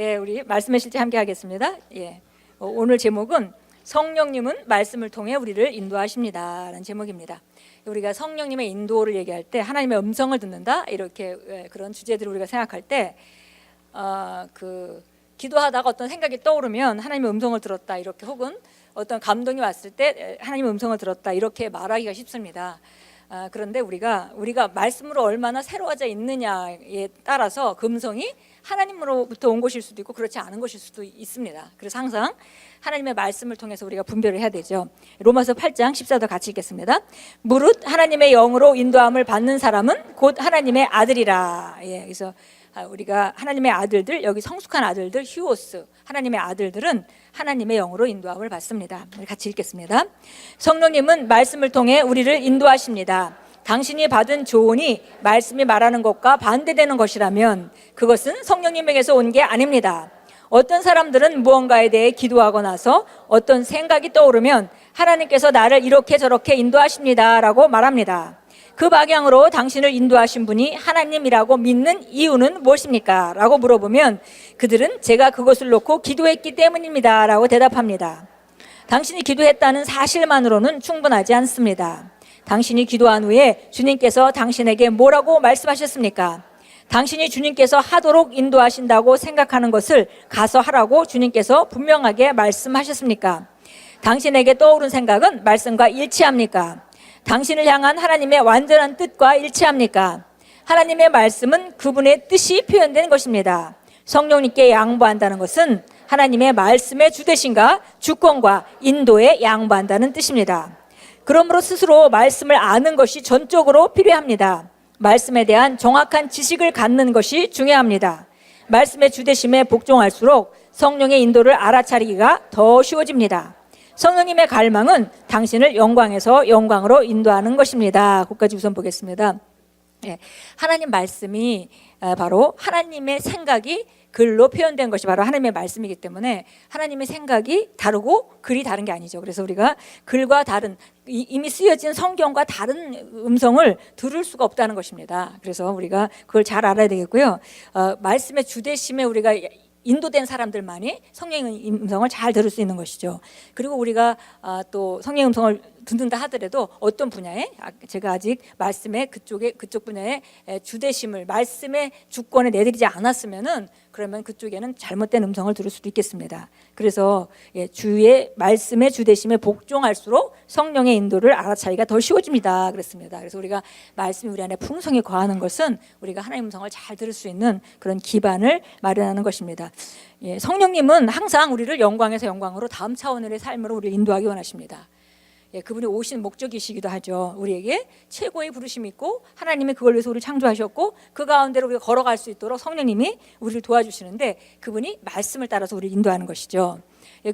예, 우리 말씀의 실제 함께 하겠습니다. 예, 오늘 제목은 성령님은 말씀을 통해 우리를 인도하십니다라는 제목입니다. 우리가 성령님의 인도를 얘기할 때 하나님의 음성을 듣는다 이렇게 그런 주제들을 우리가 생각할 때 기도하다가 어떤 생각이 떠오르면 하나님의 음성을 들었다 이렇게, 혹은 어떤 감동이 왔을 때 하나님의 음성을 들었다 이렇게 말하기가 쉽습니다. 그런데 우리가 말씀으로 얼마나 새로워져 있느냐에 따라서 그 음성이 하나님으로부터 온 것일 수도 있고 그렇지 않은 것일 수도 있습니다. 그래서 항상 하나님의 말씀을 통해서 우리가 분별을 해야 되죠. 로마서 8장 14절 같이 읽겠습니다. 무릇 하나님의 영으로 인도함을 받는 사람은 곧 하나님의 아들이라. 예, 그래서 우리가 하나님의 아들들, 여기 성숙한 아들들, 휴오스, 하나님의 아들들은 하나님의 영으로 인도함을 받습니다. 같이 읽겠습니다. 성령님은 말씀을 통해 우리를 인도하십니다. 당신이 받은 조언이 말씀이 말하는 것과 반대되는 것이라면 그것은 성령님에게서 온 게 아닙니다. 어떤 사람들은 무언가에 대해 기도하고 나서 어떤 생각이 떠오르면 하나님께서 나를 이렇게 저렇게 인도하십니다 라고 말합니다. 그 방향으로 당신을 인도하신 분이 하나님이라고 믿는 이유는 무엇입니까? 라고 물어보면 그들은 제가 그것을 놓고 기도했기 때문입니다 라고 대답합니다. 당신이 기도했다는 사실만으로는 충분하지 않습니다. 당신이 기도한 후에 주님께서 당신에게 뭐라고 말씀하셨습니까? 당신이 주님께서 하도록 인도하신다고 생각하는 것을 가서 하라고 주님께서 분명하게 말씀하셨습니까? 당신에게 떠오른 생각은 말씀과 일치합니까? 당신을 향한 하나님의 완전한 뜻과 일치합니까? 하나님의 말씀은 그분의 뜻이 표현된 것입니다. 성령님께 양보한다는 것은 하나님의 말씀의 주대신과 주권과 인도에 양보한다는 뜻입니다. 그러므로 스스로 말씀을 아는 것이 전적으로 필요합니다. 말씀에 대한 정확한 지식을 갖는 것이 중요합니다. 말씀의 주대심에 복종할수록 성령의 인도를 알아차리기가 더 쉬워집니다. 성령님의 갈망은 당신을 영광에서 영광으로 인도하는 것입니다. 거기까지 우선 보겠습니다. 하나님 말씀이 바로 하나님의 생각이 글로 표현된 것이 바로 하나님의 말씀이기 때문에 하나님의 생각이 다르고 글이 다른 게 아니죠. 그래서 우리가 글과 다른, 이미 쓰여진 성경과 다른 음성을 들을 수가 없다는 것입니다. 그래서 우리가 그걸 잘 알아야 되겠고요. 말씀의 주대심에 우리가 인도된 사람들만이 성령의 음성을 잘 들을 수 있는 것이죠. 그리고 우리가 또 성령의 음성을 듣는다 하더라도 어떤 분야에, 제가 아직 말씀의 그쪽 분야에 주대심을, 말씀의 주권에 내드리지 않았으면은 그러면 그쪽에는 잘못된 음성을 들을 수도 있겠습니다. 그래서 주의 말씀의 주대심에 복종할수록 성령의 인도를 알아차리기가 더 쉬워집니다. 그랬습니다. 그래서 우리가 말씀이 우리 안에 풍성히 거하는 것은 우리가 하나님의 음성을 잘 들을 수 있는 그런 기반을 마련하는 것입니다. 성령님은 항상 우리를 영광에서 영광으로 다음 차원의 삶으로 우리를 인도하기 원하십니다. 그분이 오신 목적이시기도 하죠. 우리에게 최고의 부르심이 있고 하나님이 그걸 위해서 우리를 창조하셨고 그 가운데로 우리가 걸어갈 수 있도록 성령님이 우리를 도와주시는데 그분이 말씀을 따라서 우리를 인도하는 것이죠.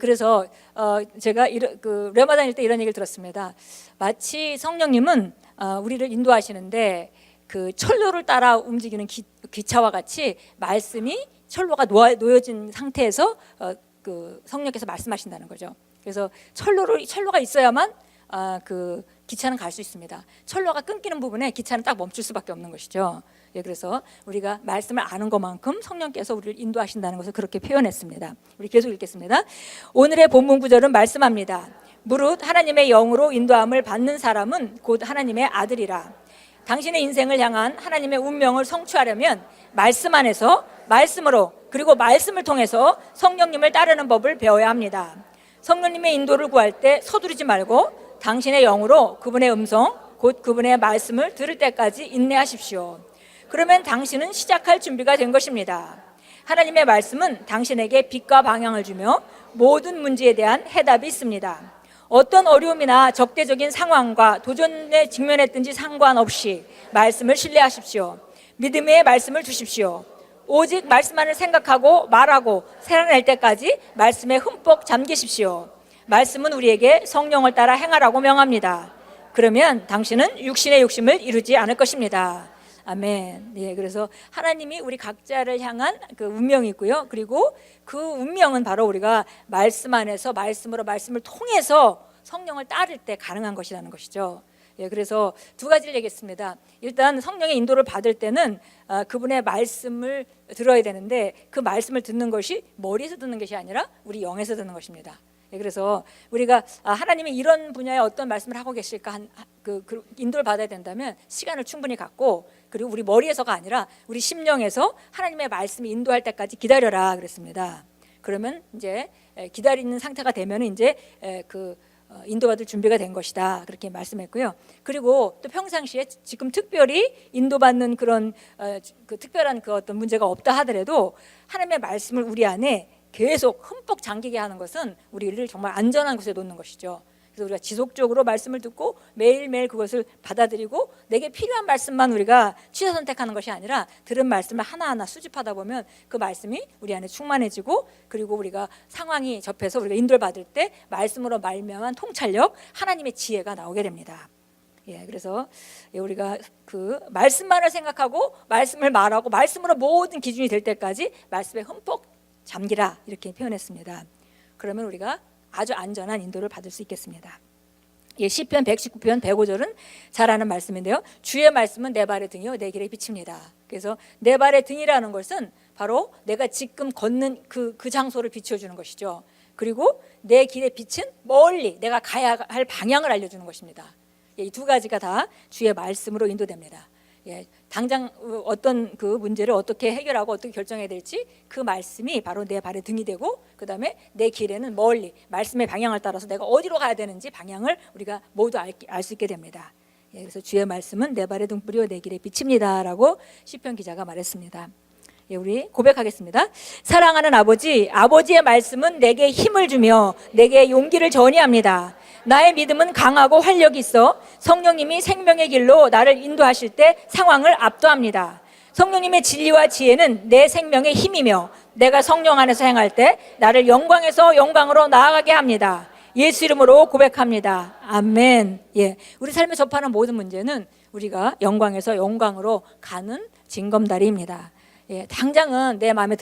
그래서 제가 레마 다닐 때 이런 얘기를 들었습니다. 마치 성령님은 우리를 인도하시는데 그 철로를 따라 움직이는 기차와 같이 말씀이 철로가 놓여진 상태에서 그 성령께서 말씀하신다는 거죠. 그래서 철로가 있어야만 그 기차는 갈 수 있습니다. 철로가 끊기는 부분에 기차는 딱 멈출 수밖에 없는 것이죠. 그래서 우리가 말씀을 아는 것만큼 성령께서 우리를 인도하신다는 것을 그렇게 표현했습니다. 우리 계속 읽겠습니다. 오늘의 본문 구절은 말씀합니다. 무릇 하나님의 영으로 인도함을 받는 사람은 곧 하나님의 아들이라. 당신의 인생을 향한 하나님의 운명을 성취하려면 말씀 안에서 말씀으로, 그리고 말씀을 통해서 성령님을 따르는 법을 배워야 합니다. 성령님의 인도를 구할 때 서두르지 말고 당신의 영으로 그분의 음성, 곧 그분의 말씀을 들을 때까지 인내하십시오. 그러면 당신은 시작할 준비가 된 것입니다. 하나님의 말씀은 당신에게 빛과 방향을 주며 모든 문제에 대한 해답이 있습니다. 어떤 어려움이나 적대적인 상황과 도전에 직면했든지 상관없이 말씀을 신뢰하십시오. 믿음의 말씀을 두십시오. 오직 말씀만을 생각하고 말하고 살아낼 때까지 말씀에 흠뻑 잠기십시오. 말씀은 우리에게 성령을 따라 행하라고 명합니다. 그러면 당신은 육신의 욕심을 이루지 않을 것입니다. 아멘. 그래서 하나님이 우리 각자를 향한 그 운명이 있고요. 그리고 그 운명은 바로 우리가 말씀 안에서 말씀을 통해서 성령을 따를 때 가능한 것이라는 것이죠. 예, 그래서 두 가지를 얘기했습니다. 일단 성령의 인도를 받을 때는 그분의 말씀을 들어야 되는데 그 말씀을 듣는 것이 머리에서 듣는 것이 아니라 우리 영에서 듣는 것입니다. 예, 그래서 우리가 하나님이 이런 분야에 어떤 말씀을 하고 계실까 그 인도를 받아야 된다면 시간을 충분히 갖고 그리고 우리 머리에서가 아니라 우리 심령에서 하나님의 말씀이 인도할 때까지 기다려라 그랬습니다. 그러면 이제 기다리는 상태가 되면 이제 인도받을 준비가 된 것이다 그렇게 말씀했고요. 그리고 또 평상시에 지금 특별히 인도받는 그런 그 특별한 그 어떤 문제가 없다 하더라도 하나님의 말씀을 우리 안에 계속 흠뻑 잠기게 하는 것은 우리를 정말 안전한 곳에 놓는 것이죠. 그래서 우리가 지속적으로 말씀을 듣고 매일매일 그것을 받아들이고 내게 필요한 말씀만 우리가 취사 선택하는 것이 아니라 들은 말씀을 하나하나 수집하다 보면 그 말씀이 우리 안에 충만해지고 그리고 우리가 상황이 접해서 우리가 인도를 받을 때 말씀으로 말미암은 통찰력, 하나님의 지혜가 나오게 됩니다. 예, 그래서 우리가 그 말씀만을 생각하고 말씀을 말하고 말씀으로 모든 기준이 될 때까지 말씀에 흠뻑 잠기라 이렇게 표현했습니다. 그러면 우리가 아주 안전한 인도를 받을 수 있겠습니다. 예, 시편 119편 105절은 잘 아는 말씀인데요. 주의 말씀은 내 발의 등이요 내 길의 빛입니다. 그래서 내 발의 등이라는 것은 바로 내가 지금 걷는 그 장소를 비춰주는 것이죠. 그리고 내 길의 빛은 멀리 내가 가야 할 방향을 알려주는 것입니다. 예, 이 두 가지가 다 주의 말씀으로 인도됩니다. 예, 당장 어떤 그 문제를 어떻게 해결하고 어떻게 결정해야 될지 그 말씀이 바로 내 발의 등이 되고 그 다음에 내 길에는 멀리 말씀의 방향을 따라서 내가 어디로 가야 되는지 방향을 우리가 모두 알 수 있게 됩니다. 예, 그래서 주의 말씀은 내 발의 등불이요 내 길의 빛입니다 라고 시편 기자가 말했습니다. 예, 우리 고백하겠습니다. 사랑하는 아버지, 아버지의 말씀은 내게 힘을 주며 내게 용기를 전이합니다. 나의 믿음은 강하고 활력이 있어 성령님이 생명의 길로 나를 인도하실 때 상황을 압도합니다. 성령님의 진리와 지혜는 내 생명의 힘이며 내가 성령 안에서 행할 때 나를 영광에서 영광으로 나아가게 합니다. 예수 이름으로 고백합니다. 아멘. 예, 우리 삶에 접하는 모든 문제는 우리가 영광에서 영광으로 가는 징검다리입니다. 예, 당장은 내 마음에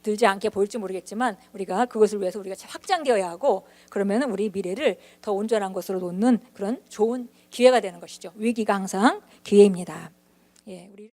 들지 않게 보일지 모르겠지만 우리가 그것을 위해서 우리가 확장되어야 하고 그러면 우리 미래를 더 온전한 것으로 놓는 그런 좋은 기회가 되는 것이죠. 위기가 항상 기회입니다. 예, 우리